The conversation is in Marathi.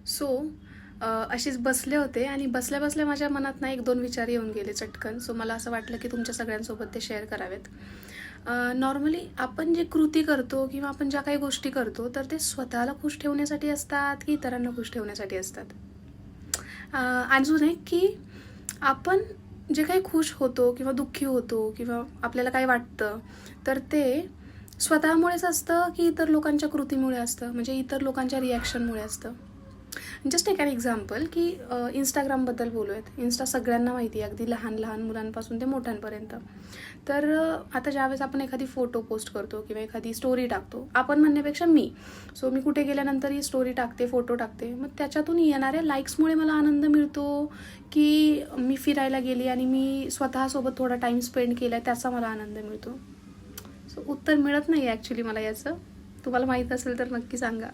सो अशीच बसले होते आणि बसल्या बसल्या माझ्या मनात ना 1-2 विचार येऊन गेले चटकन. सो मला असं वाटलं की तुमच्या सगळ्यांसोबत ते शेअर करावेत. नॉर्मली आपण जे कृती करतो किंवा आपण ज्या काही गोष्टी करतो तर ते स्वतःला खुश ठेवण्यासाठी असतात की इतरांना खुश ठेवण्यासाठी असतात. अजून एक की आपण जे काही खुश होतो किंवा दुःखी होतो किंवा आपल्याला काय वाटतं तर ते स्वतःमुळेच असतं की इतर लोकांच्या कृतीमुळे असतं, म्हणजे इतर लोकांच्या रिॲक्शनमुळे असतं. जस्ट एक एक्झाम्पल की इंस्टाग्रामबद्दल बोलूयात. इन्स्टा सगळ्यांना माहिती आहे, अगदी लहान लहान मुलांपासून ते मोठ्यांपर्यंत. तर आता ज्यावेळेस आपण एखादी फोटो पोस्ट करतो किंवा एखादी स्टोरी टाकतो, आपण म्हणण्यापेक्षा मी, सो मी कुठे गेल्यानंतर ही स्टोरी टाकते, फोटो टाकते, मग त्याच्यातून येणाऱ्या लाईक्समुळे मला आनंद मिळतो की मी फिरायला गेली आणि मी स्वतःसोबत थोडा टाईम स्पेंड केला त्याचा मला आनंद मिळतो. सो उत्तर मिळत नाही ॲक्च्युली मला याचं. तुम्हाला माहीत असेल तर नक्की सांगा.